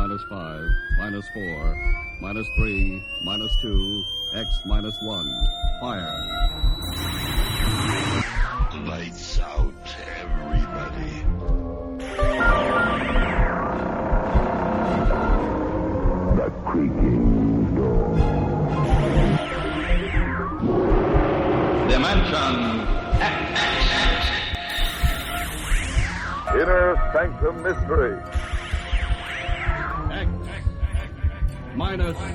minus 5, minus 4, minus 3, minus 2, X minus 1. Fire. Lights out, everybody. The creaking door. Dimension X. Inner Sanctum Mystery. X minus 1.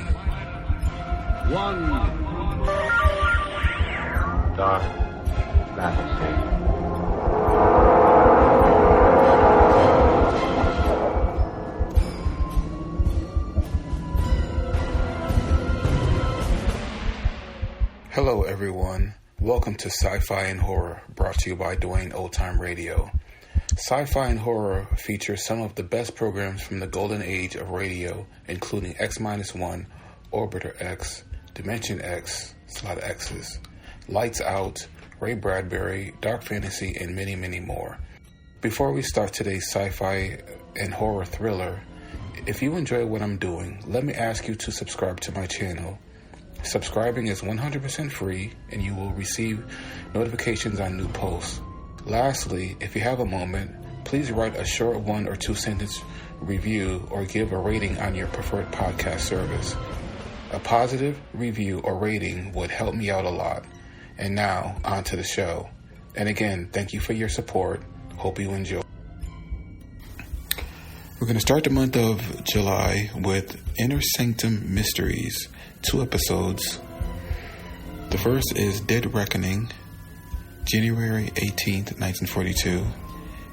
Dark fantasy. Hello everyone, welcome to Sci-Fi and Horror, brought to you by Dwayne Old Time Radio. Sci-Fi and Horror features some of the best programs from the golden age of radio, including X-1, Orbiter X, Dimension X, it's a lot of X's, Lights Out, Ray Bradbury, Dark Fantasy, and many, many more. Before we start today's sci-fi and horror thriller, if you enjoy what I'm doing, let me ask you to subscribe to my channel. Subscribing is 100% free, and you will receive notifications on new posts. Lastly, if you have a moment, please write a short 1 or 2 sentence review or give a rating on your preferred podcast service. A positive review or rating would help me out a lot. And now, on to the show. And again, thank you for your support. Hope you enjoy. We're going to start the month of July with Inner Sanctum Mysteries, 2 episodes. The first is Dead Reckoning, January 18th, 1942,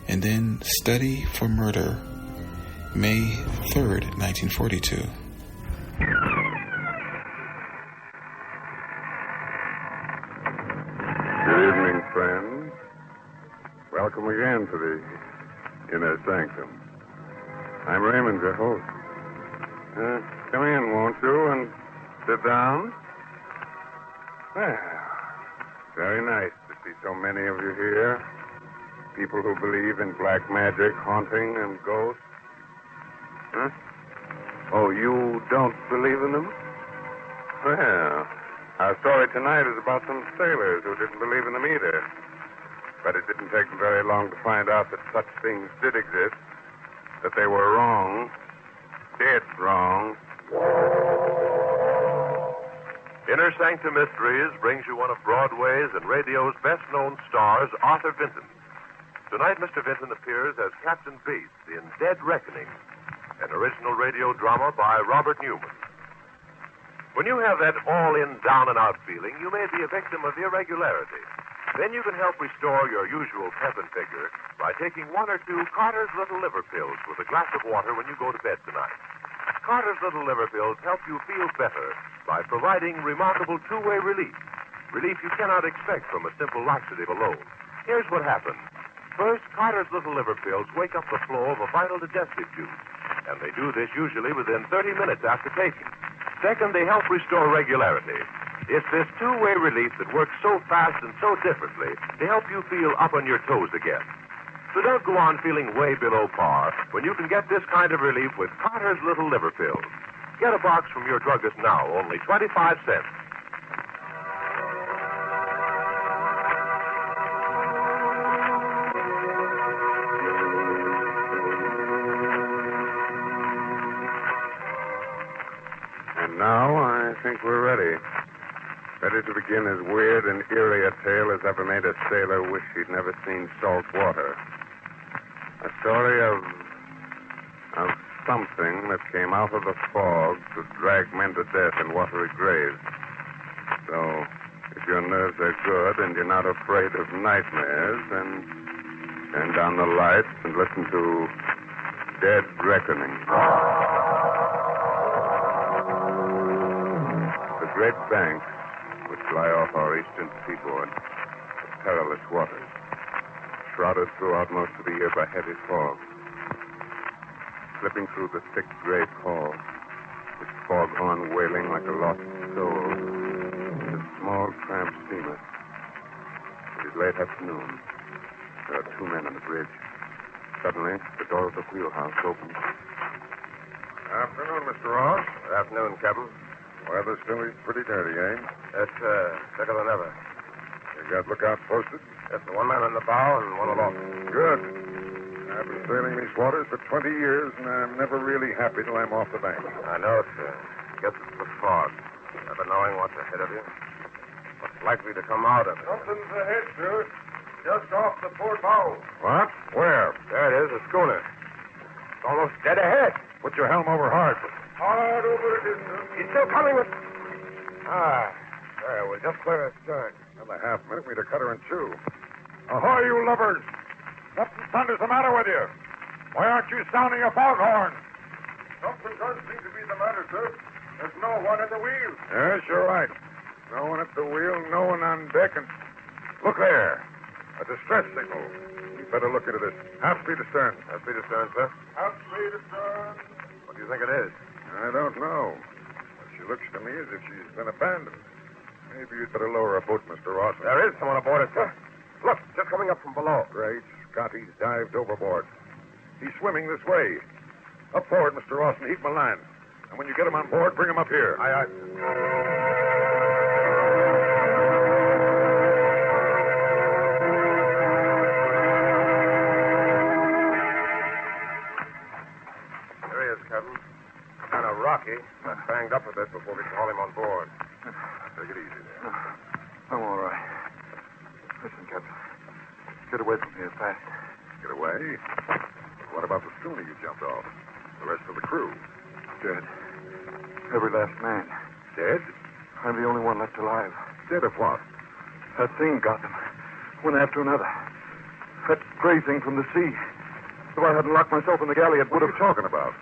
and then Study for Murder, May 3rd, 1942. Good evening, friends. Welcome again to the Inner Sanctum. I'm Raymond, your host. Come in, won't you, and sit down? Well, very nice to see so many of you here. People who believe in black magic, haunting, and ghosts. Huh? Oh, you don't believe in them? Well, our story tonight is about some sailors who didn't believe in them either. But it didn't take them very long to find out that such things did exist, that they were wrong, dead wrong. Inner Sanctum Mysteries brings you one of Broadway's and radio's best-known stars, Arthur Vinton. Tonight, Mr. Vinton appears as Captain Bates in Dead Reckoning, an original radio drama by Robert Newman. When you have that all-in, down-and-out feeling, you may be a victim of irregularity. Then you can help restore your usual pep and vigor by taking 1 or 2 Carter's Little Liver Pills with a glass of water when you go to bed tonight. Carter's Little Liver Pills help you feel better by providing remarkable two-way relief. Relief you cannot expect from a simple laxative alone. Here's what happens. First, Carter's Little Liver Pills wake up the flow of a vital digestive juice, and they do this usually within 30 minutes after taking. Second, they help restore regularity. It's this two-way relief that works so fast and so differently to help you feel up on your toes again. So don't go on feeling way below par when you can get this kind of relief with Carter's Little Liver Pills. Get a box from your druggist now, only 25 cents. And now I think we're ready. Ready to begin as weird and eerie a tale as ever made a sailor wish he'd never seen salt water. A story of something that came out of the fog to drag men to death in watery graves. So, if your nerves are good and you're not afraid of nightmares, then turn down the lights and listen to Dead Reckoning. The Great Banks, which lie off our eastern seaboard, are perilous waters, shrouded throughout most of the year by heavy fog. Slipping through the thick gray pall, this foghorn wailing like a lost soul, is a small tramp steamer. It is late afternoon. There are 2 men on the bridge. Suddenly, the door of the wheelhouse opens. Afternoon, Mr. Ross. Good afternoon, Captain. Weather still is pretty dirty, eh? It's thicker than ever. You got lookouts posted? Just the one man in the bow and one aloft. Good. I've been sailing these waters for 20 years, and I'm never really happy till I'm off the bank. I know, sir. Guess it's the fog. Never knowing what's ahead of you. What's likely to come out of it. Something's ahead, sir. Just off the port bow. What? Where? There it is, a schooner. It's almost dead ahead. Put your helm over hard. Hard over it, isn't it? He's still coming with... There, we'll just clear astern. Another half minute, we'd have cut her in two. Ahoy, you lubbers! What in thunder's the matter with you? Why aren't you sounding a foghorn? Something does seem to be the matter, sir. There's no one at the wheel. Yes, you're right. No one at the wheel, no one on deck, and... Look there. A distress signal. You'd better look into this. Half speed astern. Half speed astern, sir. Half speed astern. What do you think it is? I don't know. But she looks to me as if she's been abandoned. Maybe you'd better lower a boat, Mr. Ross. There is someone aboard it, sir. Look, just coming up from below. Great Scott, he's dived overboard. He's swimming this way. Up forward, Mr. Ross, and heat my line. And when you get him on board, bring him up here. Aye, aye. There he is, Captain. Kind of rocky. Got banged up a bit before we can haul him on board. Take it easy there. I'm all right. Listen, Captain. Get away from here fast. Get away? What about the schooner you jumped off? The rest of the crew? Dead. Every last man. Dead? I'm the only one left alive. Dead of what? That thing got them. One after another. That gray thing from the sea. If I hadn't locked myself in the galley, it What would are have... you talking about?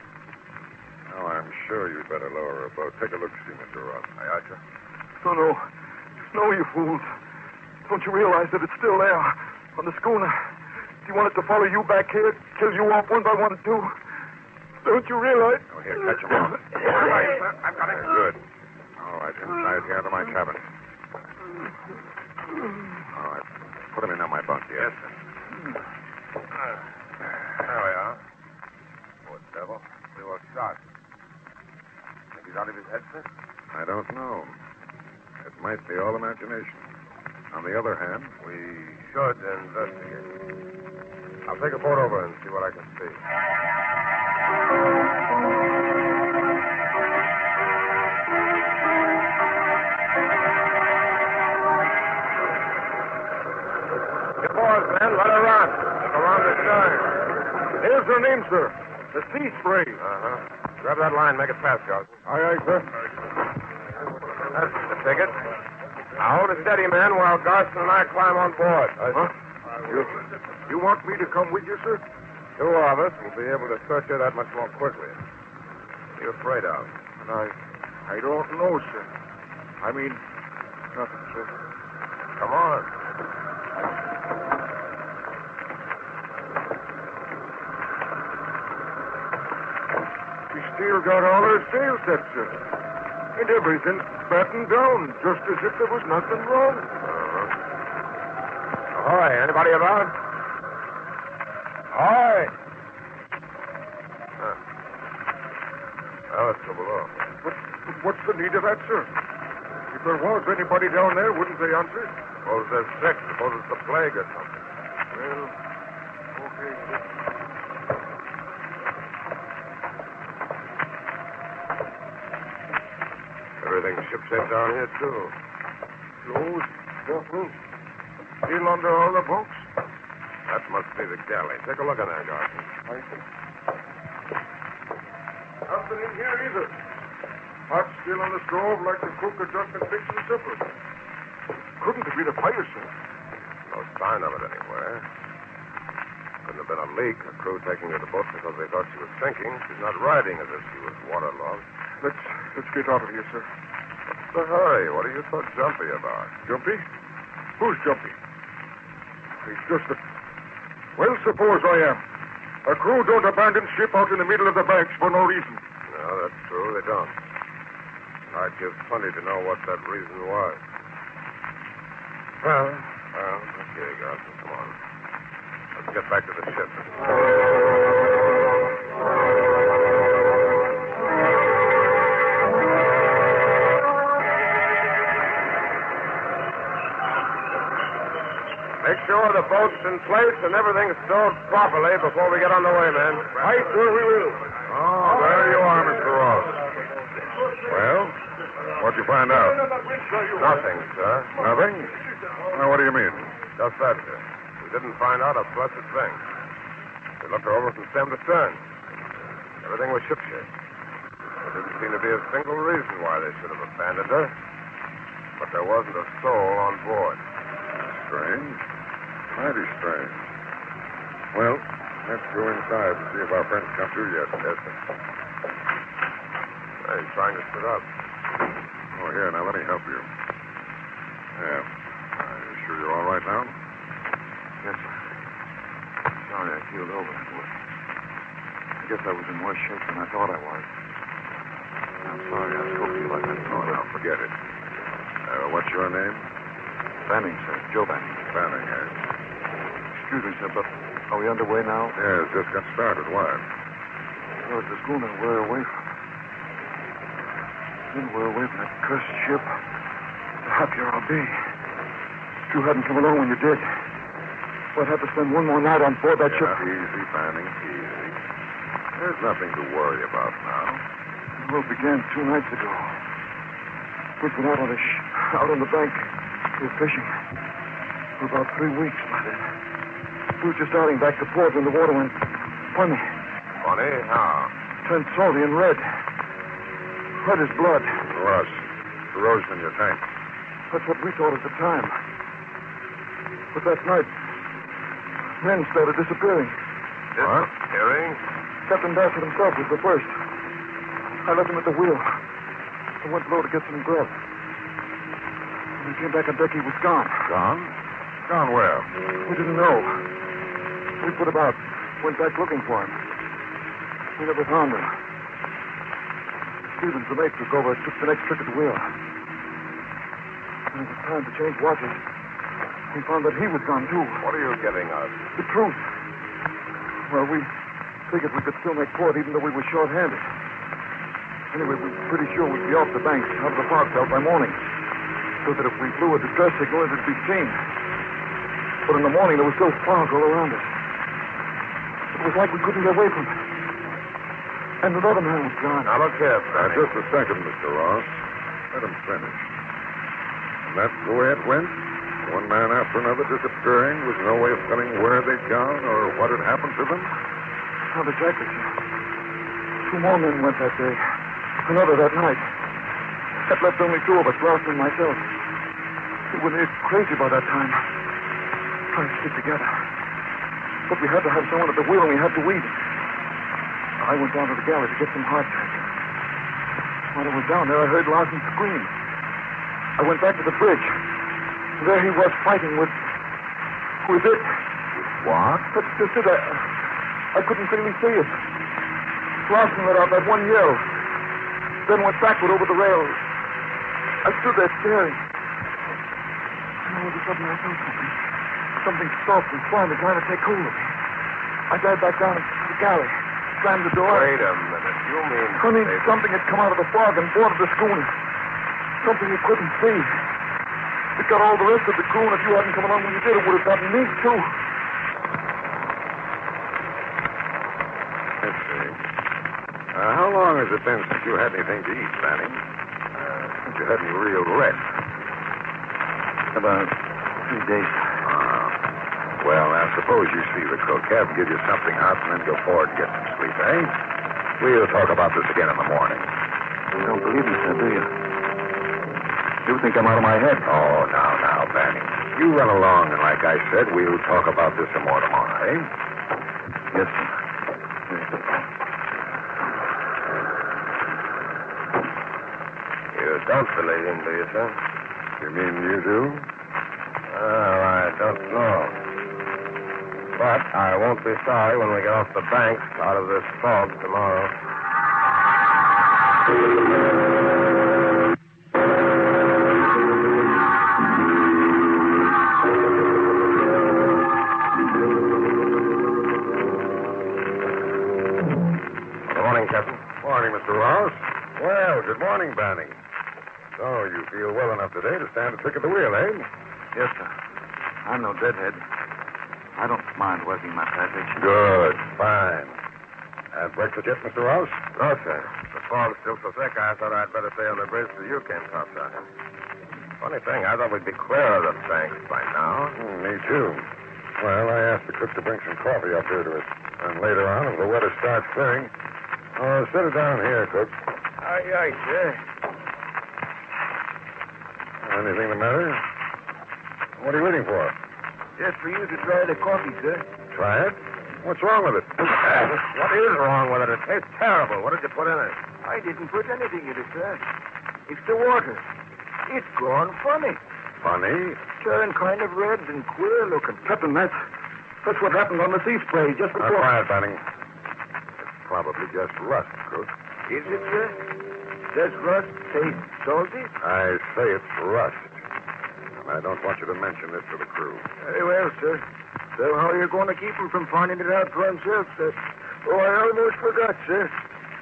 Oh, I'm sure you'd better lower a boat. Take a look, see, Mr. Ross. Aye, aye, sir. No. No, you fools. Don't you realize that it's still there? On the schooner. Do you want it to follow you back here? Kill you off one by one, too? Don't you realize? Oh, here, catch him off. All right, sir. I've got it. Good. All right, inside here to my cabin. All right. Put him in on my bunk, yes? Yes, sir. There we are. Poor devil. They were shot. Think he's out of his head, sir? I don't know. It might be all imagination. On the other hand, we... Should investigate. I'll take a boat over and see what I can see. Get boys, men. Let her run. Look around the stern. Here's her name, sir. The Sea Spray. Uh-huh. Grab that line. Make it fast, Carlson. Aye, sir. That's the ticket. Now hold it steady, man, while Garson and I climb on board. Huh? You want me to come with you, sir? Two of us will be able to search her that much more quickly. What are you afraid of? I don't know, sir. I mean, nothing, sir. Come on. She still got all her sails set, sir. And everything battened down, just as if there was nothing wrong. Ahoy, anybody about? Ahoy! Well, let's go below. What's the need of that, sir? If there was anybody down there, wouldn't they answer? Suppose they're sick. Suppose it's the plague or something. Well, okay, sir. Everything's shipshape down here, too. Clothes, duffel, still under all the bunks. That must be the galley. Take a look in there, Garson. I think. Nothing in here either. Hot still on the stove like the cook had just been fixing supper. Couldn't it be the fire, sir? No sign of it anywhere. Couldn't have been a leak. A crew taking her to the boat because they thought she was sinking. She's not riding as if she was waterlogged. Let's get out of here, sir. What's the hurry? What are you so jumpy about? Jumpy? Who's jumpy? It's just that... Well, suppose I am. A crew don't abandon ship out in the middle of the banks for no reason. No, that's true. They don't. I'd give plenty to know what that reason was. Well, okay, Garson, come on. Let's get back to the ship. in place and everything stowed properly before we get underway, man. Right, sir, we will. Oh, there you are, Mr. Ross. Well, what'd you find out? Nothing, sir. Nothing? Well, what do you mean? Just that, sir. We didn't find out a blessed thing. We looked her over from stem to stern. Everything was shipshape. There didn't seem to be a single reason why they should have abandoned her. But there wasn't a soul on board. Strange. Mighty strange. Well, let's go inside and see if our friends come through yet. Yes, sir. Hey, he's trying to sit up. Oh, here, now let me help you. Yeah. Are you sure you're all right now? Yes, sir. Sorry I keeled over that way. I guess I was in worse shape than I thought I was. I'm sorry I spoke to you like that. Oh, now, forget it. What's your name? Banning, sir. Joe Banning. Banning, eh? Excuse me, sir, but are we underway now? Yes, just got started. Why? Well, it's the schooner we're away from. Then we're away from that cursed ship. The happier I'll be. If you hadn't come along when you did, we'd have to spend one more night on board that ship. Easy, Banning, easy. There's nothing to worry about now. The world began 2 nights ago. We've been out on out on the bank. We were fishing for about 3 weeks by then. We were just starting back to port when the water went funny. Funny? How? Turned salty and red. Red as blood. Rust. Corrosion in your tank. That's what we thought at the time. But that night, men started disappearing. Disappearing? Captain Bassett himself was the first. I left him at the wheel. I went below to get some grub. When I came back on deck, he was gone. Gone? Gone where? We didn't know. We put about, went back looking for him. We never found him. Stevens, the mate, took over, took the next trick at the wheel. When it was time to change watches, we found that he was gone, too. What are you getting us? The truth. Well, we figured we could still make port even though we were short-handed. Anyway, we were pretty sure we'd be off the banks, out of the fog belt by morning. So that if we blew a distress signal, it'd be seen. But in the morning, there was still fog all around us. It was like we couldn't get away from it. And another man was gone. Now, look here, Benny. Just a second, Mr. Ross. Let him finish. And that's the way it went? One man after another disappearing with no way of telling where they'd gone or what had happened to them? Not exactly, sir. 2 more men went that day. Another that night. That left only 2 of us, Ross and myself. We were near crazy by that time. Trying to stick together. But we had to have someone at the wheel and we had to weed. I went down to the galley to get some hardtack. While I was down there, I heard Larson scream. I went back to the bridge. There he was fighting with it. What? That's just it. I couldn't clearly see it. Larson let out that one yell. Then went backward over the rail. I stood there staring. And all of a sudden I felt something. Something soft and slimy trying to take hold of me. I dived back down into the galley. Slammed the door. Wait a minute. You mean... something had come out of the fog and boarded the schooner. Something you couldn't see. It got all the rest of the crew, and if you hadn't come along when you did, it would have gotten me, too. Let's see. How long has it been since you had anything to eat, Banning? Since you had any real rest? About 3 days. Well, now, suppose you see the cook. Have him give you something hot and then go forward and get some sleep, eh? We'll talk about this again in the morning. You don't believe me, sir, do you? You think I'm out of my head? Oh, now, Banning. You run along, and like I said, we'll talk about this some more tomorrow, eh? Yes, sir. You don't believe him, do you, sir? You mean you do? Well, I don't know. But I won't be sorry when we get off the banks out of this fog tomorrow. Good morning, Captain. Morning, Mr. Ross. Well, good morning, Banning. So, you feel well enough today to stand a trick at the wheel, eh? Yes, sir. I'm no deadhead. I don't mind working my passage. Good. Fine. Had breakfast yet, Mr. Rouse? No, sir. The fog's still so thick, I thought I'd better stay on the bridge till you came topside. Funny thing, I thought we'd be clear of the banks by now. Me too. Well, I asked the cook to bring some coffee up here to us. And later on, if the weather starts clearing, I'll set it down here, cook. Aye, aye, sir. Anything the matter? What are you waiting for? Just for you to try the coffee, sir. Try it? What's wrong with it? What is wrong with it? It tastes terrible. What did you put in it? I didn't put anything in it, sir. It's the water. It's gone funny. Funny? Turned kind of red and queer looking. Captain, that's what happened on the sea spray just Now, before. quiet, Banning. It's probably just rust, cook. Is it, sir? Does rust taste salty? I say it's rust. And I don't want you to mention this to the crew. Very well, sir. So how are you going to keep him from finding it out for himself, sir? Oh, I almost forgot, sir.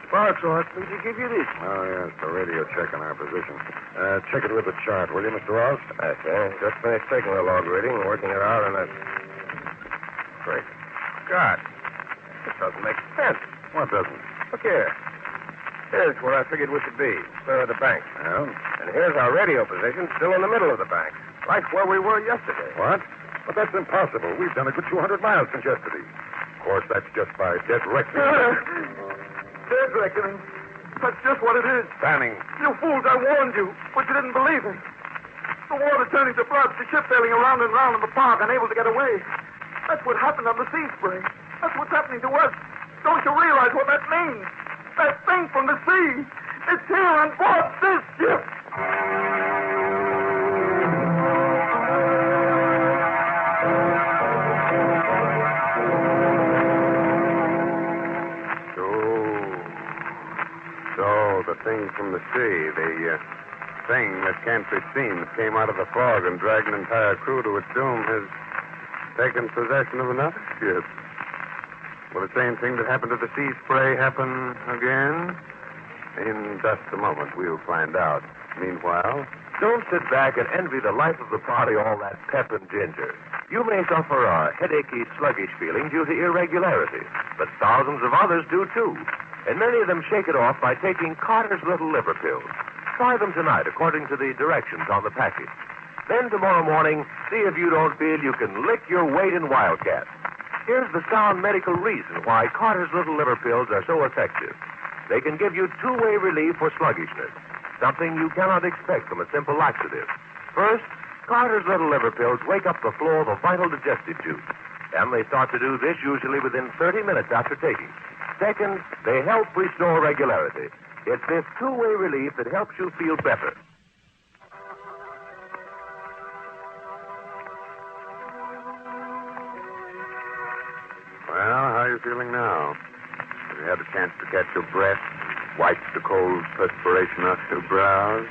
Sparks asked me to give you this. Oh, yes, the radio check on our position. Check it with the chart, will you, Mr. Ross? Yes, sir. Just finished taking the log reading and working it out, and that's... Great God. This doesn't make sense. What doesn't? Look here. Here's where I figured we should be, clear of the bank. Well? And here's our radio position, still in the middle of the bank. Right where we were yesterday. What? But that's impossible. We've done a good 200 miles since yesterday. Of course, that's just by dead reckoning. Dead reckoning. That's just what it is. Banning. You fools, I warned you, but you didn't believe me. The water turning to blood, the ship sailing around and round in the park, unable to get away. That's what happened on the sea spray. That's what's happening to us. Don't you realize what that means? That thing from the sea. It's here on board this ship. So, the thing from the sea, the thing that can't be seen that came out of the fog and dragged an entire crew to its doom has taken possession of another ship. Will the same thing that happened to the sea spray happen again? In just a moment, we'll find out. Meanwhile, don't sit back and envy the life of the party all that pep and ginger. You may suffer a headachy, sluggish feeling due to irregularity, but thousands of others do too. And many of them shake it off by taking Carter's Little Liver Pills. Try them tonight, according to the directions on the package. Then tomorrow morning, see if you don't feel you can lick your weight in Wildcat. Here's the sound medical reason why Carter's Little Liver Pills are so effective. They can give you two-way relief for sluggishness, something you cannot expect from a simple laxative. First, Carter's Little Liver Pills wake up the flow of the vital digestive juice, and they start to do this usually within 30 minutes after taking. Second, they help restore regularity. It's this two-way relief that helps you feel better. Well, how are you feeling now? Have you had a chance to catch your breath, wipe the cold perspiration off your brows?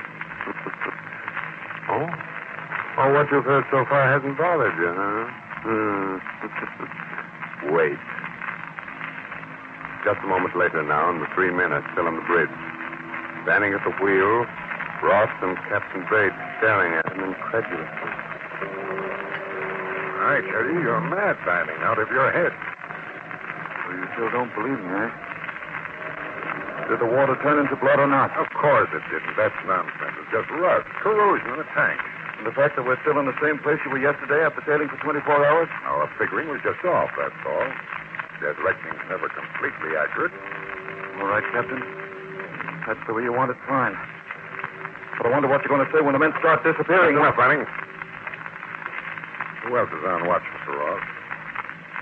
Oh, what you've heard so far hasn't bothered you, huh? Wait. Just a moment later now, and the 3 men are still on the bridge. Standing at the wheel, Ross and Captain Bates staring at him incredulously. I tell you, you're mad, Banning, out of your head. So you still don't believe me, eh? Did the water turn into blood or not? Of course it didn't. That's nonsense. It's just rust, corrosion in the tank. And the fact that we're still in the same place you were yesterday after sailing for 24 hours? Our figuring was just off, that's all. Dead reckoning's never completely accurate. All right, Captain. That's the way you want it, fine. But I wonder what you're going to say when the men start disappearing. Enough, Banning. Who else is on watch, Mr. Ross?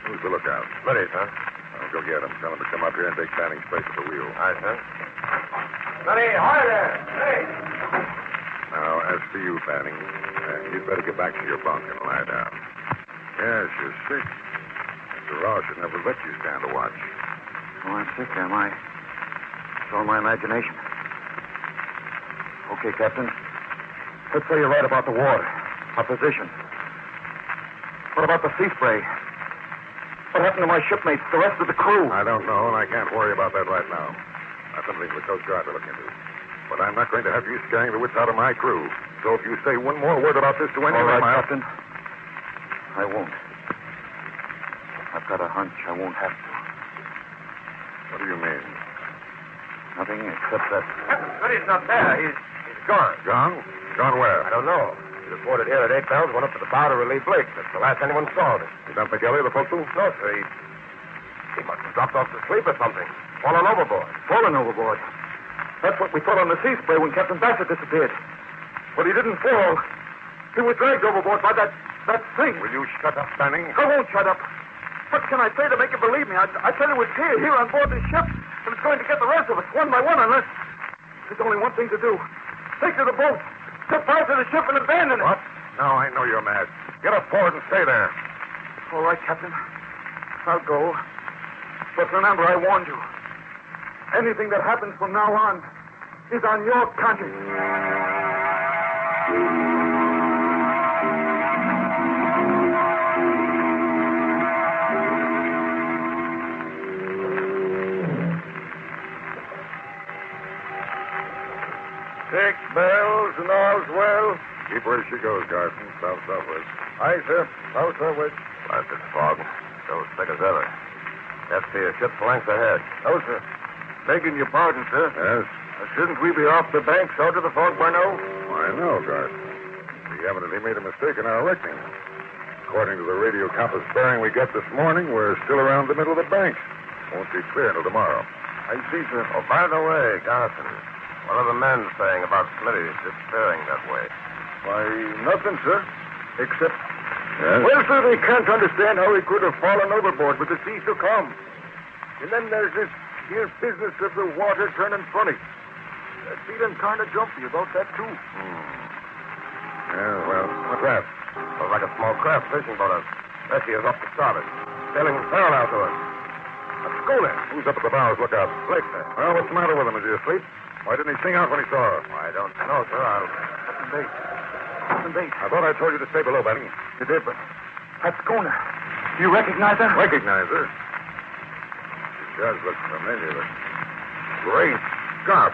Who's the lookout? Ready, sir. I'll go get him. Tell him to come up here and take Banning's place at the wheel. Aye, sir. Ready, ahoy there! Ready! Now, as for you, Banning, you'd better get back to your bunk and lie down. Yes, you're sick. Mr. Ross should never let you stand a watch. Oh, I'm sick, am I? It's all my imagination. Okay, Captain. Let's say you're right about the water. Our position. What about the sea spray? What happened to my shipmates, the rest of the crew? I don't know, and I can't worry about that right now. That's something the Coast Guard will look into. But I'm not going to have you scaring the wits out of my crew. So if you say one more word about this to anyone... All right, Captain. I won't. got a hunch I won't have to. What do you mean? Nothing except that... But he's not there. He's gone. Gone? Gone where? I don't know. He reported here at 8 bells, went up to the bar to relieve Blake. That's the last anyone saw of him. You down the galley of the forecastle? No, sir. He must have dropped off to sleep or something. Fallen overboard. Fallen overboard. That's what we thought on the sea spray when Captain Bassett disappeared. But he didn't fall. He was dragged overboard by that thing. Will you shut up, Fanning? I won't shut up. What can I say to make you believe me? I tell you it's here on board this ship, and it's going to get the rest of us one by one unless... There's only one thing to do. Take to the boat. Step out to the ship and abandon it. What? Now I know you're mad. Get up forward and stay there. All right, Captain. I'll go. But remember, I warned you. Anything that happens from now on is on your conscience. Six bells and all's well. Keep where she goes, Garson. South-southwest. Aye, sir. South-southwest. Blasted fog. So thick as ever. Can't see a ship's length ahead. No, sir. Begging your pardon, sir. Yes? Shouldn't we be off the banks out of the fog by now? I know, Garson. We evidently made a mistake in our reckoning. According to the radio compass bearing we got this morning, we're still around the middle of the banks. Won't be clear until tomorrow. I see, sir. Oh, by the way, Garson, what are the men saying about Smitty disappearing that way? Why, nothing, sir. Except... Yes? Well, sir, they can't understand how he could have fallen overboard with the sea so calm. And then there's this here business of the water turning funny. They're feeling kind of jumpy about that, too. Yeah, well, what's that? Looks like a small craft fishing boat. Bessie is off to starboard. Sailing parallel to us. A schooner. Who's up at the bows? Look out. Blake, sir. Well, what's the matter with him? Is he asleep? Why didn't he sing out when he saw her? I don't know, sir. Captain Bates. Captain Bates. I thought I told you to stay below, Benny. You did, but that schooner. Do you recognize her? Recognize her? She does look familiar, but... Great Scott.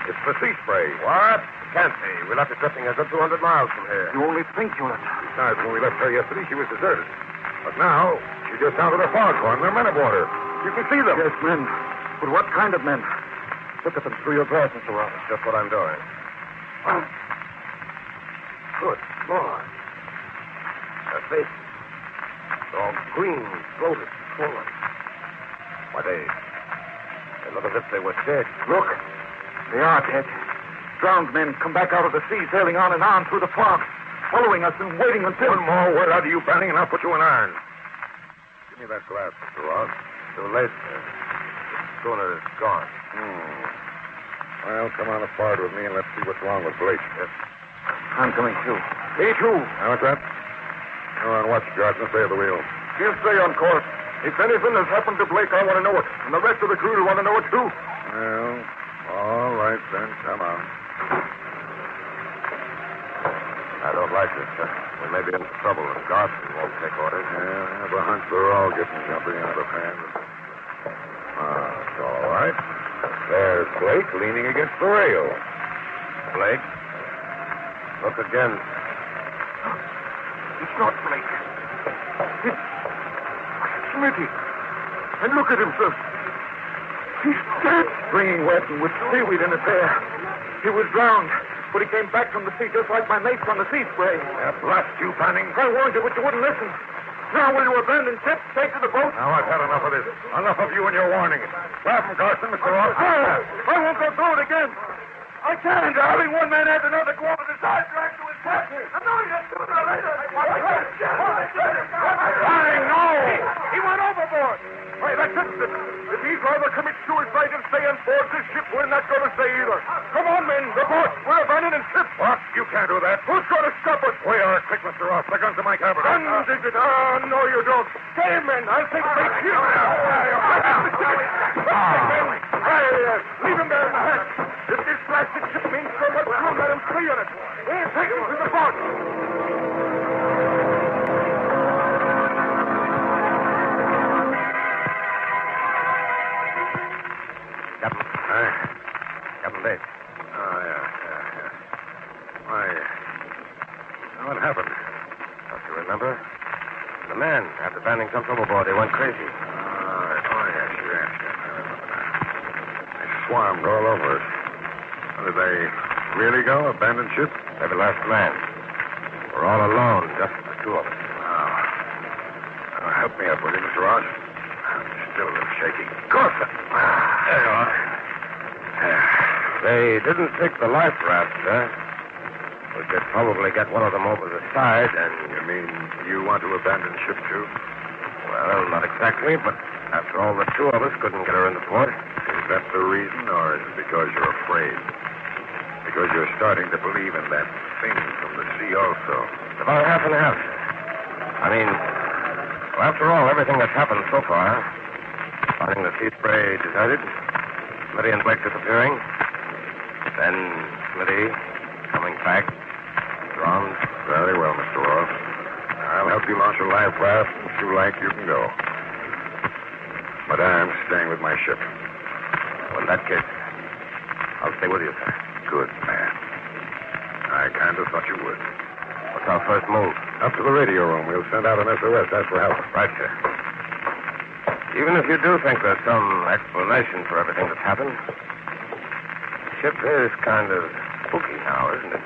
It's the sea spray. What? Can't be. We left it drifting a good 200 miles from here. You only think you left. Besides, when we left her yesterday, she was deserted. But now, she just sounded a foghorn. There are men aboard her. You can see them. Yes, men. But what kind of men? Look at them through your glass, Mr. Ross. Just what I'm doing. Good Lord. Their faces. They're all green, bloated, swollen. Why, they look as if they were dead. Look. They are dead. Drowned men come back out of the sea, sailing on and on through the fog, following us and waiting until... One more word out of you, Banning, and I'll put you in irons. Give me that glass, Mr. Ross. Too late, sir. The schooner is gone. Well, come on forward with me and let's see what's wrong with Blake. Yes. I'm coming, too. Me, too. Now, what's that? Go on, watch, Garson. Stay at the wheel. He'll stay on course. If anything has happened to Blake, I want to know it. And the rest of the crew will want to know it, too. Well, all right, then. Come on. I don't like this, sir. We may be in trouble if Garson won't take orders. Yeah, I have a hunch we're all getting jumpy out of hand. It's all right. There's Blake leaning against the rail. Blake? Look again. It's not Blake. It's Smitty. And look at him, sir. He's dead. Springing wet and with seaweed in his hair. He was drowned, but he came back from the sea just like my mates on the sea spray. Blast you, Banning. I warned you, but you wouldn't listen. Now will you abandon ship, take to the boat? Now, I've had enough of this. Enough of you and your warning. Grab him, Garson, Mr. Ross. I won't go through it again. I can't. Only one man has another go over the side drag to his head. I'm doing it sooner or later. Banning, no! He went overboard. Wait, that's it. If he'd rather commit suicide than stay on board this ship, we're not going to stay either. Come on, men. The boat. We're abandoning ship. What? You can't do that. Who's going to stop us? We are quick, Mr. Ross. The guns in my cabin. Undigit. No, you don't. Stay, men. I'll take the bait here. Leave him there in the hatch. If this blasted ship means so much to him, let him free on it. We'll take him to the boat. Captain. Captain Bates. Oh, yeah. Why, what happened? Don't you remember? The man had the The banding jumped overboard. They went crazy. Yes. They swarmed all over us. Did they really go? Abandoned ship? They're the last man. We're all alone, just the two of us. Help me up, will you, Mr. Ross? I'm still a little shaky. Of course. There you are. They didn't take the life raft, sir. We could probably get one of them over the side and... You mean you want to abandon ship, too? Well, not exactly, but after all, the two of us couldn't get her into port. Is that the reason, or is it because you're afraid? Because you're starting to believe in that thing from the sea also? It's about half and half, sir. I mean, well, after all, everything that's happened so far, finding the sea spray deserted, Smitty and Blake disappearing, then Smitty coming back, drowned. Very well, Mr. Ross. I'll help you launch a life raft, and if you like, you can go. But I'm staying with my ship. Well, in that case, I'll stay with you, sir. Good man. I kind of thought you would. What's our first move? Up to the radio room. We'll send out an SOS. Ask for help. Right, sir. Even if you do think there's some explanation for everything that's happened, the ship is kind of spooky now, isn't it?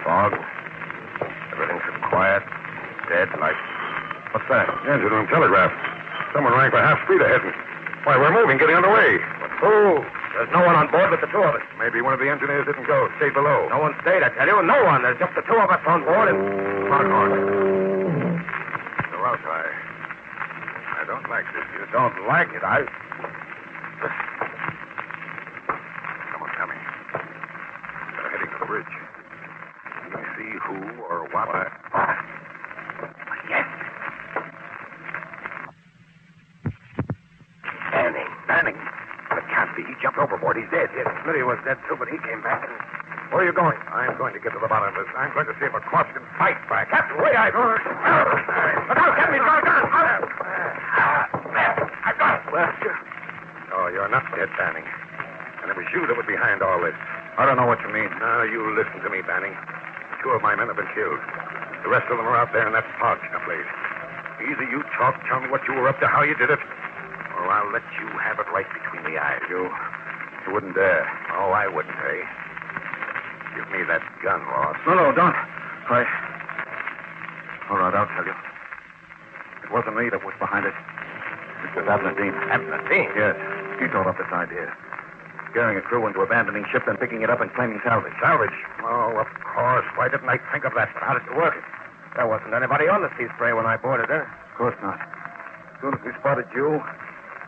Fog. Everything's so quiet. Dead, like... What's that? Engine room telegraph. Someone rang for half speed ahead. Why, we're moving, getting underway. But who? There's no one on board but the two of us. Maybe one of the engineers didn't go. Stayed below. No one stayed, I tell you. No one. There's just the two of us on board and... Mr. Ross, I don't like this. You don't like it, I... Someone coming. They're heading to the bridge. Can you see who or what? Yes. Banning. It can't be. He jumped overboard. He's dead. Yes, Smitty was dead, too, but he came back and... Where are you going? I'm going to get to the bottom of this. I'm going to see if a corpse can fight back. Captain, wait, Look out, Captain, he's got a gun. I've got it. Well, oh, you're not dead, Banning. And it was you that was behind all this. I don't know what you mean. No, you listen to me, Banning. Two of my men have been killed. The rest of them are out there in that fog place. Either you talk, tell me what you were up to, how you did it, or I'll let you have it right between the eyes. You wouldn't dare. Oh, I wouldn't, eh? Give me that gun, Ross. No, don't. All right, I'll tell you. It wasn't me that was behind it. It was Abner Dean. Abner Dean? Yes. He thought up this idea. Scaring a crew into abandoning ship and picking it up and claiming salvage. Salvage? Oh, of course. Why didn't I think of that? But how did it work? There wasn't anybody on the sea spray when I boarded her. Of course not. As soon as we spotted you,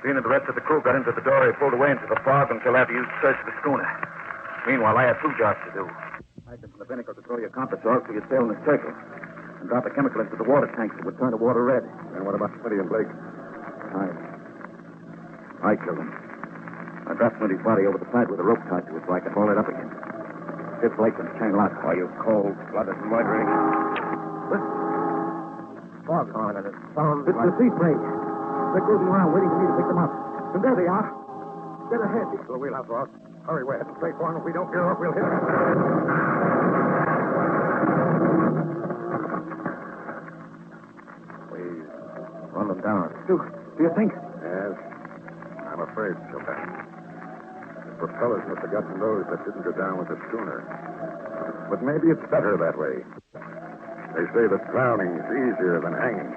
Dean and the rest of the crew got into the dory, pulled away into the fog until after you searched the schooner. Meanwhile, I had two jobs to do. I from the binnacle to throw your compass off so you'd sail in a circle. And drop a chemical into the water tanks that would turn the water red. And what about Smitty and Blake? I killed him. I dropped Smitty's body over the side with a rope tied to it so I could haul it up again. Hit Blake and chain lock. Are you cold-blooded murdering? What? Fog on it. It sounds It's like... the sea spray. They're cruising around waiting for me to pick them up. And there they are. Get ahead. So we'll have Ross. Hurry, we're heading straight for him. If we don't gear up, we'll hit him. Please, run them down. Do you think? Yes. I'm afraid so, Ben. The propellers must have got to those that didn't go down with the schooner. But maybe it's better that way. They say that drowning's easier than hanging,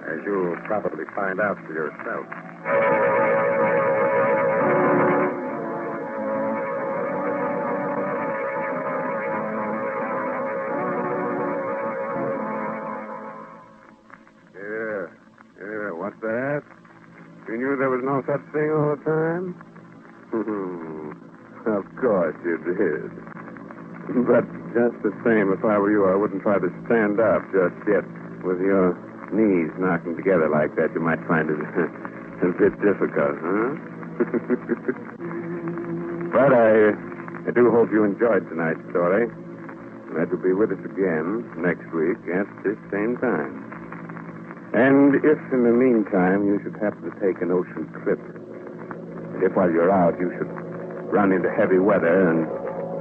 as you'll probably find out for yourself. Yeah, what's that? You knew there was no such thing all the time? Of course you did. But just the same, if I were you, I wouldn't try to stand up just yet. With your knees knocking together like that, you might find it a bit difficult, huh? But I do hope you enjoyed tonight's story. Glad to be with us again next week at this same time. And if in the meantime you should happen to take an ocean trip, and if while you're out you should run into heavy weather, and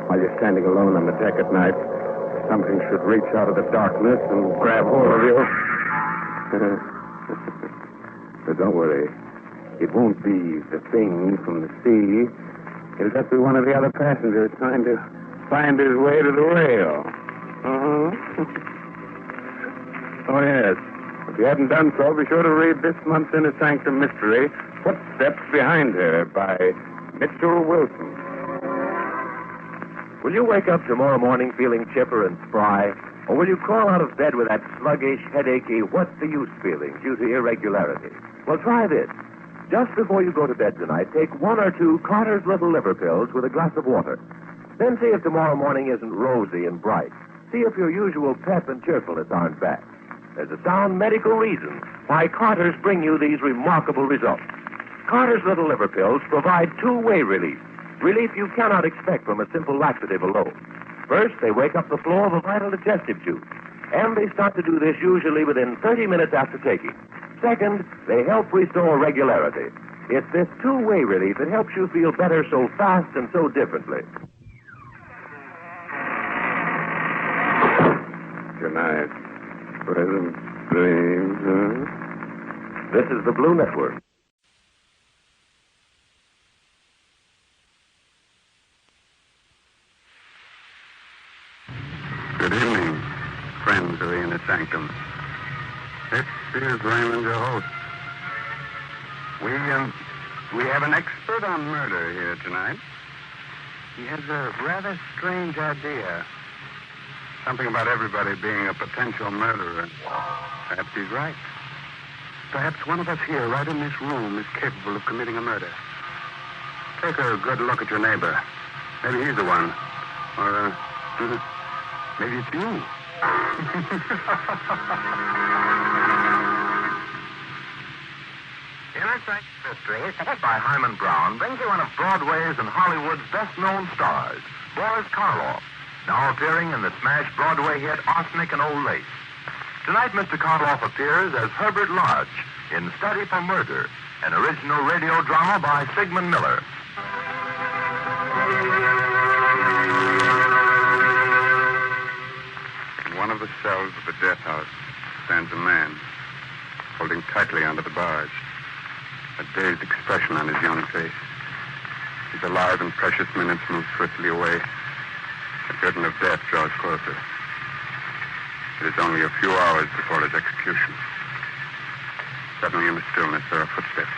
while you're standing alone on the deck at night, something should reach out of the darkness and grab hold of you, But don't worry. It won't be the thing from the sea. It'll just be one of the other passengers trying to find his way to the rail. Oh, yes. If you haven't done so, be sure to read this month's Inner Sanctum mystery, Footsteps Behind Her, by Mitchell Wilson. Will you wake up tomorrow morning feeling chipper and spry? Or will you crawl out of bed with that sluggish, headachy, what's-the-use feeling due to irregularity? Well, try this. Just before you go to bed tonight, take 1 or 2 Carter's Little Liver Pills with a glass of water. Then see if tomorrow morning isn't rosy and bright. See if your usual pep and cheerfulness aren't back. There's a sound medical reason why Carter's bring you these remarkable results. Carter's Little Liver Pills provide two-way relief. Relief you cannot expect from a simple laxative alone. First, they wake up the flow of a vital digestive juice. And they start to do this usually within 30 minutes after taking. Second, they help restore regularity. It's this two-way relief that helps you feel better so fast and so differently. Good night. Pleasant dreams, huh? This is the Blue Network. Good evening, friends of the Inner Sanctum. This is Raymond, your host. We have an expert on murder here tonight. He has a rather strange idea. Something about everybody being a potential murderer. Perhaps he's right. Perhaps one of us here, right in this room, is capable of committing a murder. Take a good look at your neighbor. Maybe he's the one. Or, maybe it's you. Inner Sanctum Mystery, headed by Hyman Brown, brings you one of Broadway's and Hollywood's best-known stars, Boris Karloff, now appearing in the smash Broadway hit Arsenic and Old Lace. Tonight, Mr. Karloff appears as Herbert Lodge in Study for Murder, an original radio drama by Sigmund Miller. In one of the cells of the death house stands a man, holding tightly onto the bars, a dazed expression on his young face. His alive and precious minutes move swiftly away. The curtain of death draws closer. It is only a few hours before his execution. Suddenly in the stillness there are footsteps.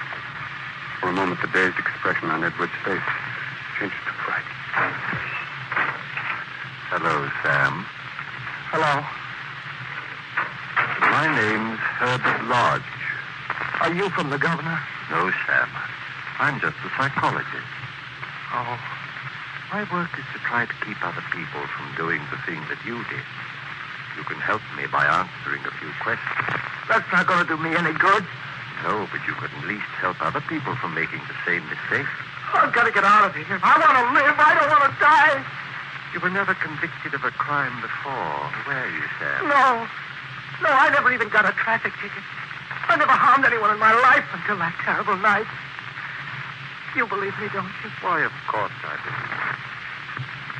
For a moment the dazed expression on Edward's face changes to fright. Hello, Sam. Hello. My name's Herbert Lodge. Are you from the governor? No, Sam. I'm just a psychologist. Oh. My work is to try to keep other people from doing the thing that you did. You can help me by answering a few questions. That's not going to do me any good. No, but you can at least help other people from making the same mistake. I've got to get out of here. I want to live. I don't want to die. You were never convicted of a crime before, were you, Sam? No. No, I never even got a traffic ticket. I never harmed anyone in my life until that terrible night. You believe me, don't you? Why, of course I do.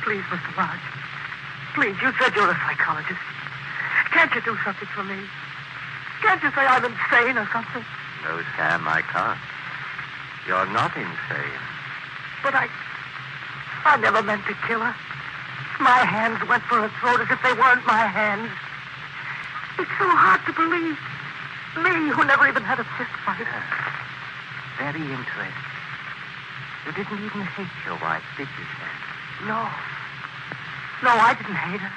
Please, Mr. Lodge. Please, you said you're a psychologist. Can't you do something for me? Can't you say I'm insane or something? No, Sam, I can't. You're not insane. But I never meant to kill her. My hands went for her throat as if they weren't my hands. It's so hard to believe. Me, who never even had a fist fight. Very interesting. You didn't even hate your wife, did you, Sam? No. No, I didn't hate her.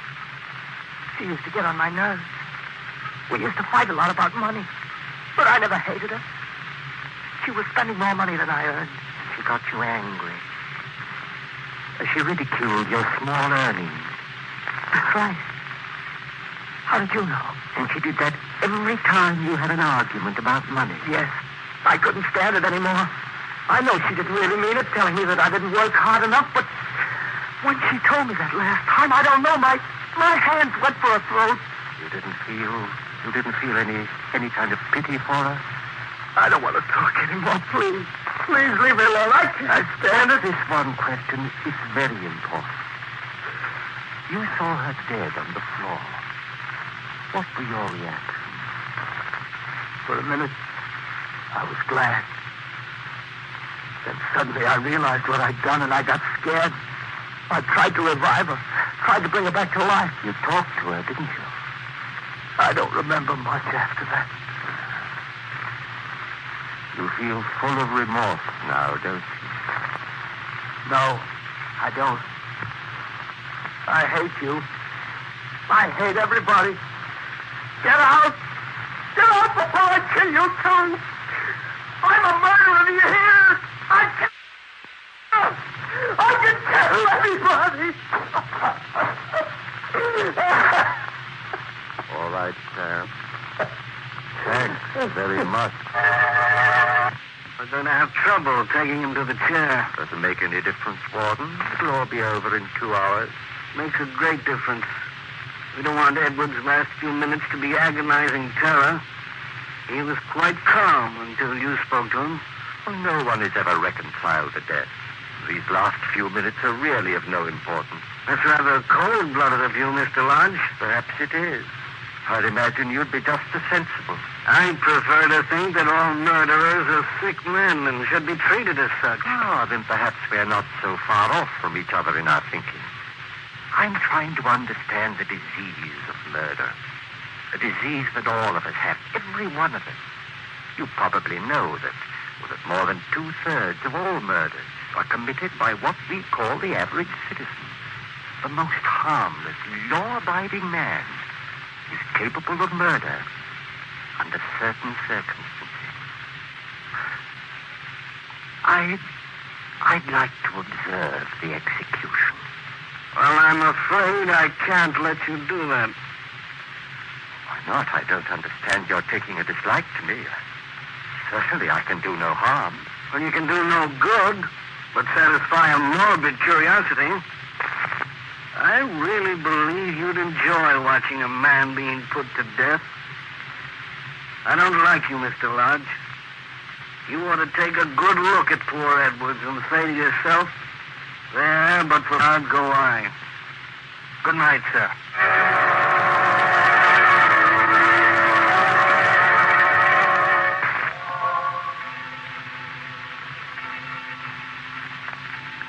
She used to get on my nerves. We used to fight a lot about money. But I never hated her. She was spending more money than I earned. She got you angry. She ridiculed your small earnings. That's right. How did you know? And she did that every time you had an argument about money. Yes. I couldn't stand it anymore. I know she didn't really mean it, telling me that I didn't work hard enough, but when she told me that last time, I don't know, my hands went for her throat. You didn't feel any kind of pity for her? I don't want to talk anymore, please. Please leave me alone. I can't stand it. This one question is very important. You saw her dead on the floor. What were your reactions? For a minute, I was glad. Then suddenly I realized what I'd done, and I got scared. I tried to revive her, tried to bring her back to life. You talked to her, didn't you? I don't remember much after that. You feel full of remorse now, don't you? No, I don't. I hate you. I hate everybody. Get out! Get out before I kill you, too! I'm a murderer, do you hear? I can kill everybody! All right, Sam. Thanks very much. We're going to have trouble taking him to the chair. Doesn't make any difference, Warden. It'll all be over in 2 hours. Makes a great difference. We don't want Edward's last few minutes to be agonizing terror. He was quite calm until you spoke to him. Well, no one is ever reconciled to death. These last few minutes are really of no importance. That's rather cold-blooded of you, Mr. Lodge. Perhaps it is. I'd imagine you'd be just as sensible. I prefer to think that all murderers are sick men and should be treated as such. Ah, then perhaps we're not so far off from each other in our thinking. I'm trying to understand the disease of murder. A disease that all of us have, every one of us. You probably know that more than 2/3 of all murders are committed by what we call the average citizen. The most harmless, law-abiding man is capable of murder under certain circumstances. I'd like to observe the execution. Well, I'm afraid I can't let you do that. Why not? I don't understand your taking a dislike to me. Certainly I can do no harm. Well, you can do no good, but satisfy a morbid curiosity. I really believe you'd enjoy watching a man being put to death. I don't like you, Mr. Lodge. You ought to take a good look at poor Edwards and say to yourself, there, but for God go I. Good night, sir.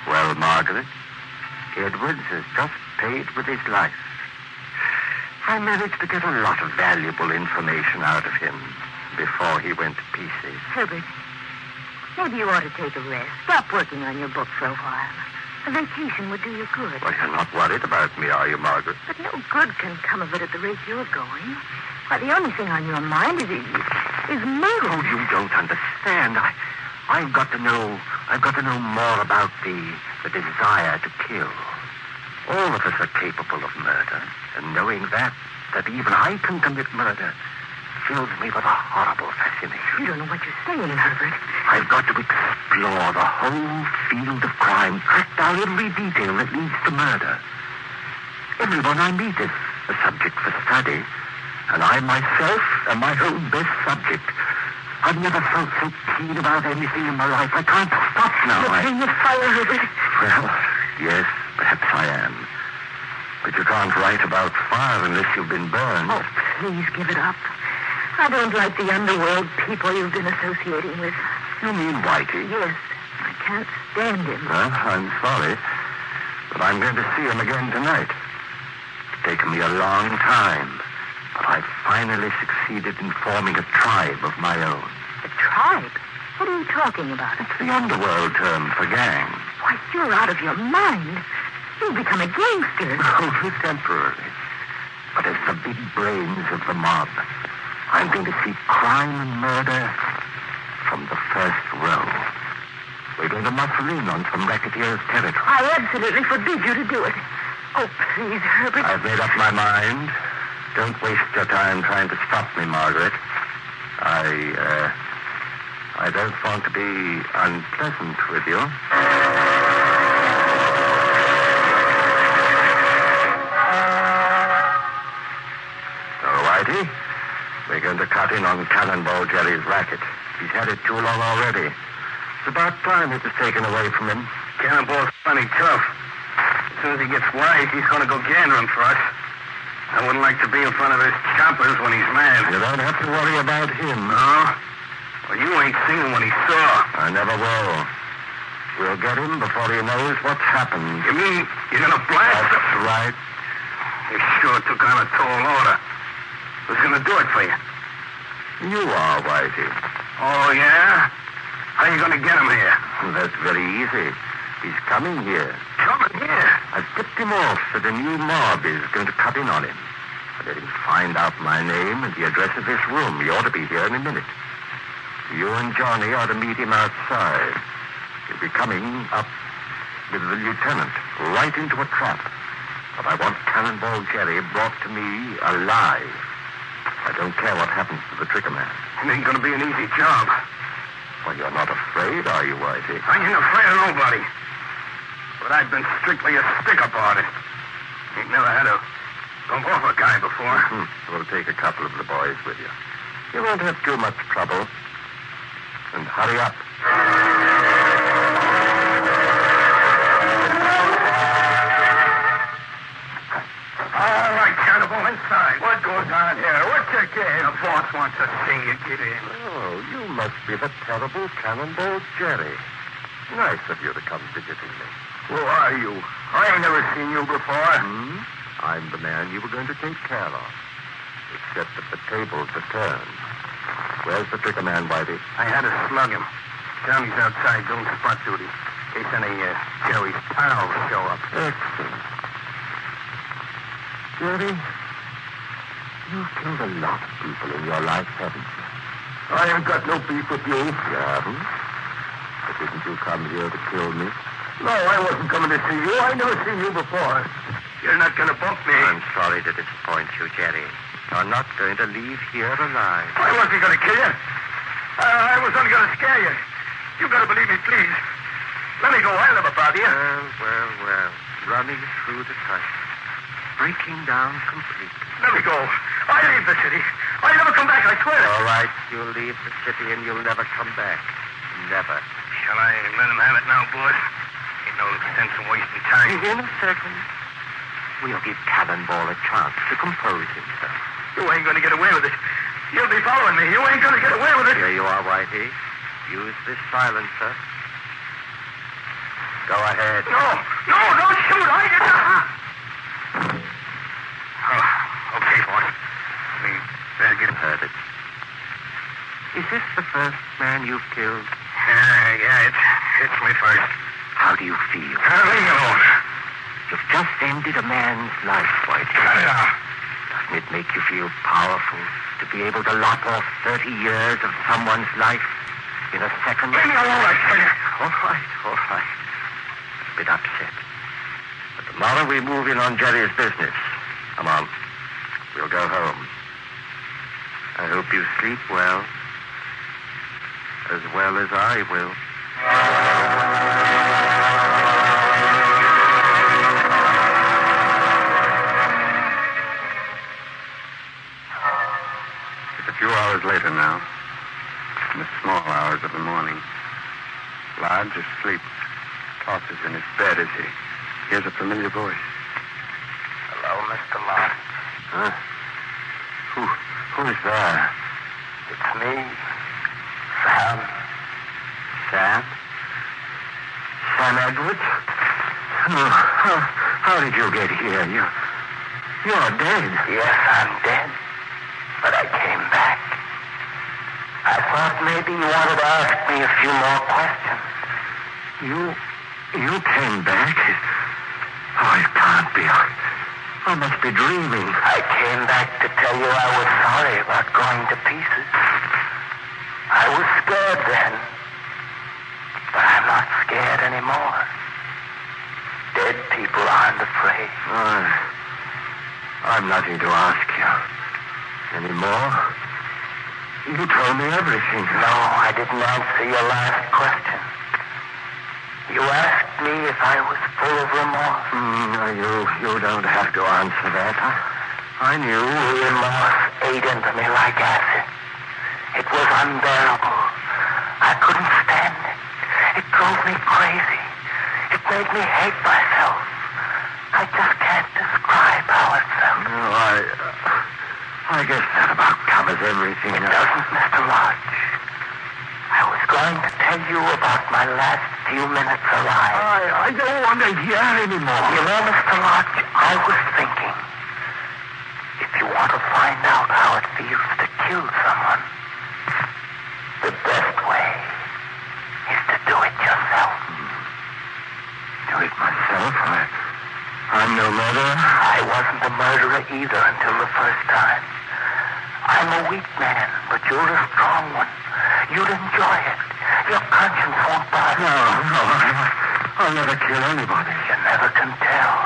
Well, Margaret, Edwards has just paid with his life. I managed to get a lot of valuable information out of him before he went to pieces. Herbert, maybe you ought to take a rest. Stop working on your book for a while. A vacation would do you good. Well, you're not worried about me, are you, Margaret? But no good can come of it at the rate you're going. Why, the only thing on your mind is murder. Oh, you don't understand. I've got to know more about the desire to kill. All of us are capable of murder, and knowing that even I can commit murder fills me with a horrible fascination. You don't know what you're saying, Herbert. I've got to explore the whole field of crime, track down every detail that leads to murder. Everyone I meet is a subject for study, and I myself am my own best subject. I've never felt so keen about anything in my life. I can't stop now. You're playing with fire, Herbert. Well, yes, perhaps I am. But you can't write about fire unless you've been burned. Oh, please give it up. I don't like the underworld people you've been associating with. You mean Whitey? Yes. I can't stand him. Well, I'm sorry, but I'm going to see him again tonight. It's taken me a long time, but I've finally succeeded in forming a tribe of my own. A tribe? What are you talking about? It's the underworld term for gang. Why, you're out of your mind. You've become a gangster. Only temporarily. But as the big brains of the mob, I'm going to see crime and murder from the first row. We're going to muscle in on some racketeers' territory. I absolutely forbid you to do it. Oh, please, Herbert. I've made up my mind. Don't waste your time trying to stop me, Margaret. I don't want to be unpleasant with you. So, Whitey, we're going to cut in on Cannonball Jerry's racket. He's had it too long already. It's about time it was taken away from him. Cannonball's funny tough. As soon as he gets wise, he's going to go gandering for us. I wouldn't like to be in front of his choppers when he's mad. You don't have to worry about him. No? Well, you ain't seen what he saw. I never will. We'll get him before he knows what's happened. You mean you're going to blast him? That's right. You sure took on a tall order. Who's going to do it for you? You are, Whitey. Oh, yeah? How are you going to get him here? That's very easy. He's coming here. Coming here? I've tipped him off that a new mob is going to cut in on him. I let him find out my name and the address of this room. He ought to be here in a minute. You and Johnny are to meet him outside. He'll be coming up with the lieutenant, right into a trap. But I want Cannonball Jerry brought to me alive. I don't care what happens to the trigger man. It ain't going to be an easy job. Well, you're not afraid, are you, Whitey? I ain't afraid of nobody. But I've been strictly a stick-up artist. Ain't never had to bump off a guy before. We'll take a couple of the boys with you. You won't have too much trouble. And hurry up. All right, Cannibal, inside. What goes on here? What's your game? The boss wants to see you get in. Oh, you must be the terrible Cannonball Jerry. Nice of you to come visiting me. Who are you? I ain't never seen you before. I'm the man you were going to take care of. Except that the tables are turned. Where's the trigger man, Whitey? I had to slug him. Johnny's outside doing spot duty. In case any Jerry's pals show up. Excellent. Jerry, you've killed a lot of people in your life, haven't you? I ain't got no beef with you. You haven't? But didn't you come here to kill me? No, I wasn't coming to see you. I never seen you before. You're not going to bump me. I'm sorry to disappoint you, Jerry. You're not going to leave here alive. I wasn't going to kill you. I was only going to scare you. You got to believe me, please. Let me go. I'll never bother you. Well. Running through the tunnel. Breaking down completely. Let me go. I leave the city. I'll never come back, I swear. All right, you'll leave the city and you'll never come back. Never. Shall I let him have it now, boss? Ain't no sense in wasting time. In a second. We'll give Cannonball a chance to compose himself. You ain't going to get away with it. You'll be following me. You ain't going to get away with it. Here you are, Whitey. Use this silencer. Go ahead. No, don't shoot. I didn't. Oh, okay, boss. We better get Heard it. Is this the first man you've killed? Yeah, it's my first. How do you feel? Leave me alone. You've just ended a man's life, Whitey. Cut it out. Doesn't it make you feel powerful to be able to lop off 30 years of someone's life in a second? Leave me alone, I tell you. All right. A bit upset. But tomorrow we move in on Jerry's business. Come on. We'll go home. I hope you sleep well. As well as I will. It's a few hours later now. In the small hours of the morning. Lodge asleep. Tosses in his bed as he hears a familiar voice. Hello, Mr. Lodge. Huh? Who's there? It's me, Sam. Sam? Sam Edwards? How did you get here? You're dead. Yes, I'm dead. But I came back. I thought maybe you wanted to ask me a few more questions. You came back? Oh, it can't be. I must be dreaming. I came back to tell you I was sorry about going to pieces. I was scared then. But I'm not scared anymore. Dead people aren't afraid. I'm nothing to ask you. Anymore? You told me everything. No, I didn't answer your last question. You asked me if I was full of remorse. You don't have to answer that. I knew. Remorse ate into me like acid. It was unbearable. I couldn't stand it. It drove me crazy. It made me hate myself. I just can't describe how it yourself. No, I guess that about covers everything. It doesn't, Mr. Lodge. I was going to tell you about my last few minutes alive. I don't want to hear anymore. You know, Mr. Lodge, I was thinking, if you want to find out how it feels to kill someone, the best way is to do it yourself. Do it myself? I'm no murderer. I wasn't a murderer either until the first time. I'm a weak man, but you're a strong one. You'd enjoy it. Your conscience won't bother you. No, I'll never kill anybody. You never can tell.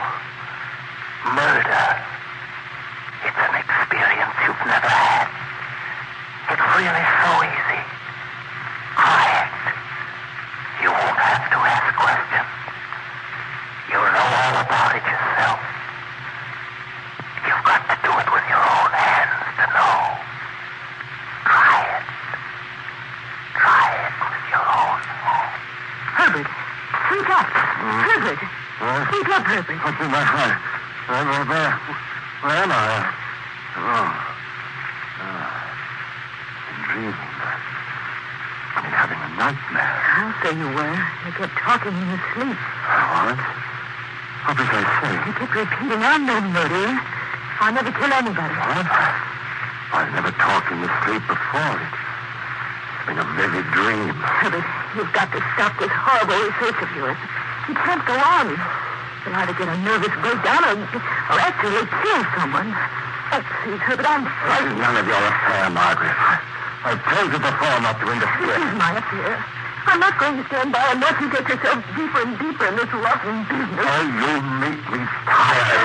Murder. It's an experience you've never had. It's really so easy. Try it. You won't have to ask questions. You'll know all about it yourself. You've got to do it with your own hands to know. Try it. Try it with your own hands. Herbert, speak up. Herbert. What? Speak up, Herbert. What's in my heart? Where am I? I'm dreaming. I'm having a nightmare. I'll say you were. You kept talking in your sleep. What? What did I say? You kept repeating, I'm no murderer. I'll never kill anybody. What? I've never talked in the sleep before. It's been a vivid dream. Herbert, you've got to stop this horrible research of yours. You can't go on. You'll either get a nervous breakdown or actually kill someone. Oh, please, Herbert, I'm This frightened. is none of your affair, Margaret. I've told you before not to interfere. This is my affair. I'm not going to stand by and watch you get yourself deeper and deeper in this rotten business. Oh, you make me tired.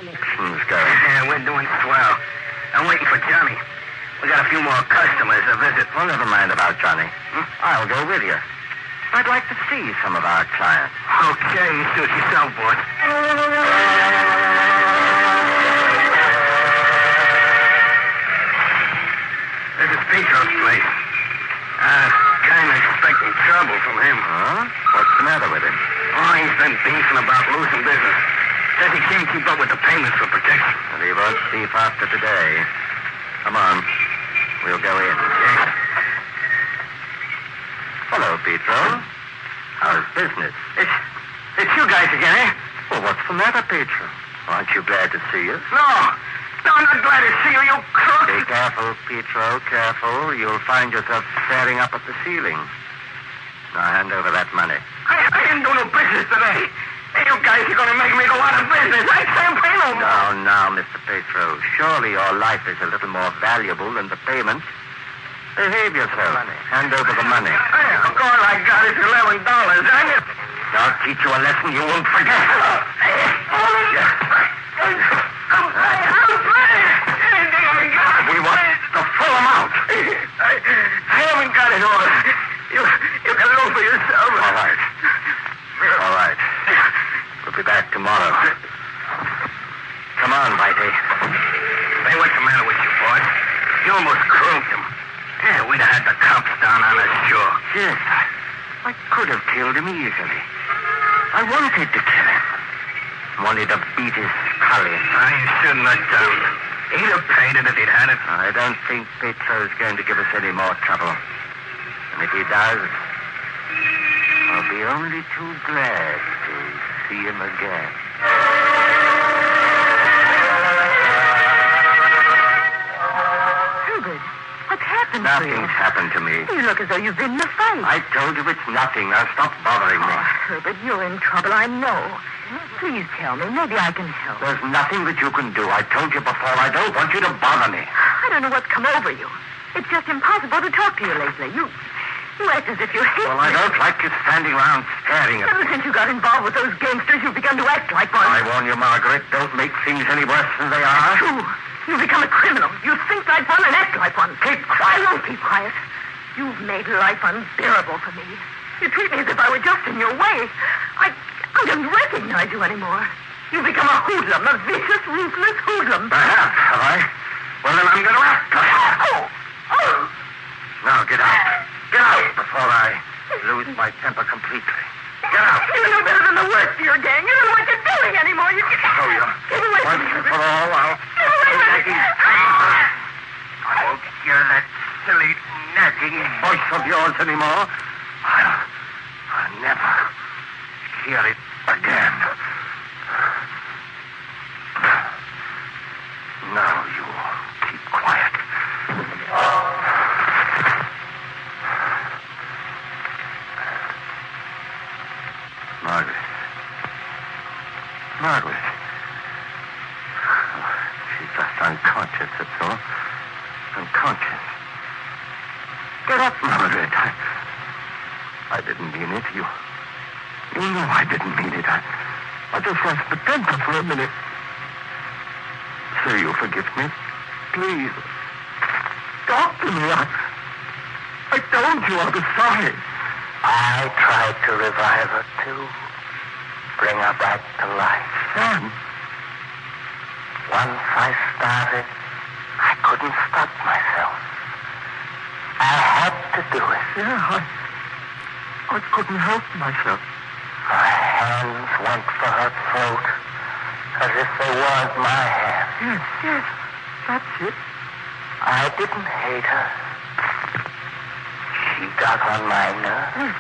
Elections going. Yeah, we're doing swell. I'm waiting for Johnny. We got a few more customers to visit. Well, never mind about Johnny. I'll go with you. I'd like to see some of our clients. Okay, you suit yourself, boss. This is Petro's place. Kind of expecting trouble from him. Huh? What's the matter with him? Oh, he's been beefing about losing business. Says he can't keep up with the payments for protection. Well, he won't beef after today. Come on. We'll go in. Yeah. Hello, Petro. How's business? It's you guys again, eh? Well, what's the matter, Petro? Aren't you glad to see us? No, I'm not glad to see you, you crook. Be careful, Petro, careful. You'll find yourself staring up at the ceiling. Now, hand over that money. I didn't do no business today. Hey, you guys are going to make me go out of business. I can't pay no more. Now, Mr. Petro. Surely your life is a little more valuable than the payment. Behave yourself. Hand over the money. Hey, all I got is $11. I'll teach you a lesson you won't forget. I'll pay anything I got. We want the full amount. I haven't got it all. You can look for yourself. All right. We'll be back tomorrow. Come on, Whitey. Hey, what's the matter with you, boy? You almost croaked him. Yeah, we'd have had the cops down on us, sure. Yes, I could have killed him easily. I wanted to kill him. Wanted to beat his skull in. I shouldn't have done. He'd have paid it if he'd had it. I don't think Petro's going to give us any more trouble. And if he does, I'll be only too glad to see him again. Herbert, what's happened to you? Nothing's happened to me. You look as though you've been in a fight. I told you it's nothing. Now stop bothering me. Oh, Herbert, you're in trouble, I know. Please tell me. Maybe I can help. There's nothing that you can do. I told you before, I don't want you to bother me. I don't know what's come over you. It's just impossible to talk to you lately. You act as if you hate Well, I me. don't like you standing around staring at Ever me. since you got involved with those gangsters, you've begun to act like one. I warn you, Margaret, don't make things any worse than they are. True. You've become a criminal. You think like one and act like one. Keep I quiet. won't keep quiet. You've made life unbearable for me. You treat me as if I were just in your way. I don't recognize you anymore. You've become a hoodlum, a vicious, ruthless hoodlum. Perhaps, have I? Well, then I'm going to act. Oh! Now, get out. Get out before I lose my temper completely. Get out. You know better than the worst of your gang. You know what you do. doing anymore. You can't. Oh, yeah. Get away from me. Once and for all, I'll... Get away from me. I won't hear that silly, nagging voice of yours anymore. I'll never hear it again. Now you keep quiet. Margaret. She's just unconscious, that's all. Unconscious. Get up, Margaret. I didn't mean it. You know I didn't mean it. I just lost the temper for a minute. Say you forgive me. Please. Talk to me. I told you I was sorry. I tried to revive her, too. Bring her back to life. Sam. Once I started, I couldn't stop myself. I had to do it. Yeah, I couldn't help myself. My hands went for her throat, as if they weren't my hands. Yes, that's it. I didn't hate her. She got on my nerves. Yes,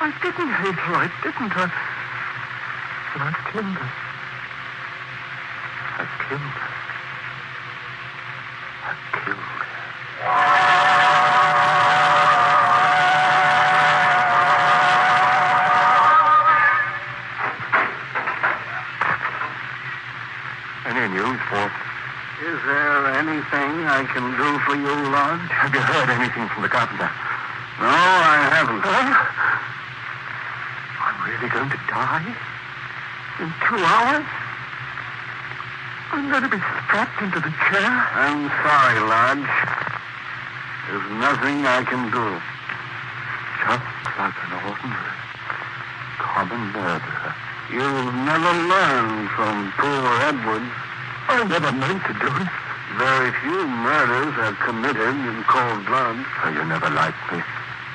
I didn't hate her. I didn't. But I killed her. I killed her. I killed her. Any news, Fort? Is there anything I can do for you, Lodge? Have you heard anything from the carpenter? No, I haven't. I'm really going to die? In 2 hours? I'm going to be strapped into the chair? I'm sorry, Lodge. There's nothing I can do. Just like an ordinary, common murderer. You'll never learn from poor Edwards. I never meant to do it. Very few murders are committed in cold blood. So you never liked me,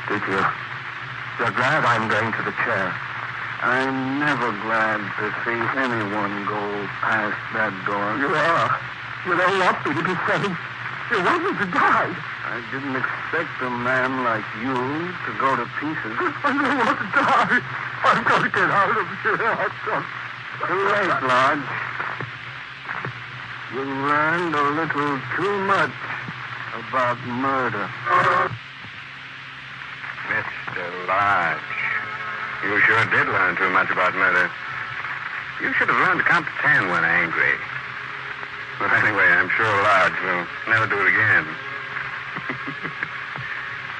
did you? You're glad I'm going to the chair. I'm never glad to see anyone go past that door. You are. You don't want me to be saved. You want me to die. I didn't expect a man like you to go to pieces. I don't want to die. I'm going to get out of here. Too late, Lodge. You learned a little too much about murder. Mr. Lodge, you sure did learn too much about murder. You should have learned to count to 10 when angry. But anyway, I'm sure Lodge will never do it again.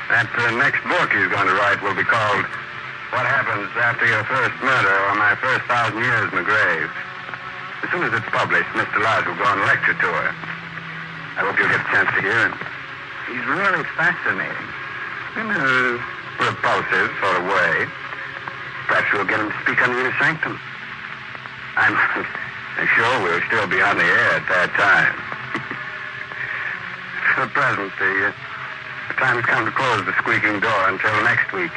That next book he's going to write will be called What Happens After Your First Murder or My First 1,000 Years in the Grave. As soon as it's published, Mr. Lodge will go on a lecture tour. I hope you'll get a chance to hear him. He's really fascinating. In a repulsive sort of way. Perhaps we'll get him to speak under your sanctum. I'm sure we'll still be on the air at that time. For the present, the time has come to close the squeaking door until next week.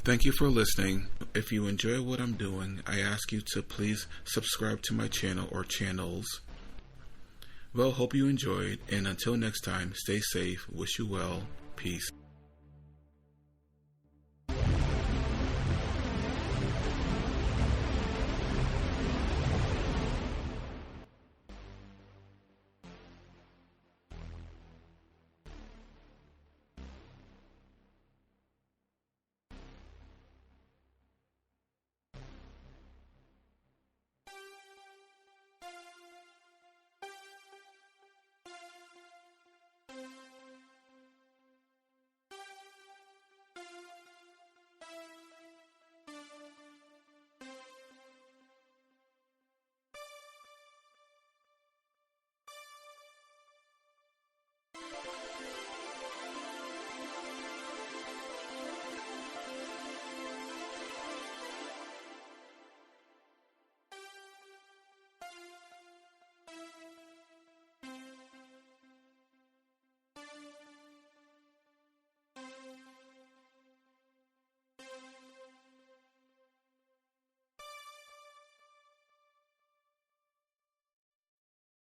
Thank you for listening. If you enjoy what I'm doing, I ask you to please subscribe to my channel or channels. Well, hope you enjoyed, and until next time, stay safe, wish you well, peace.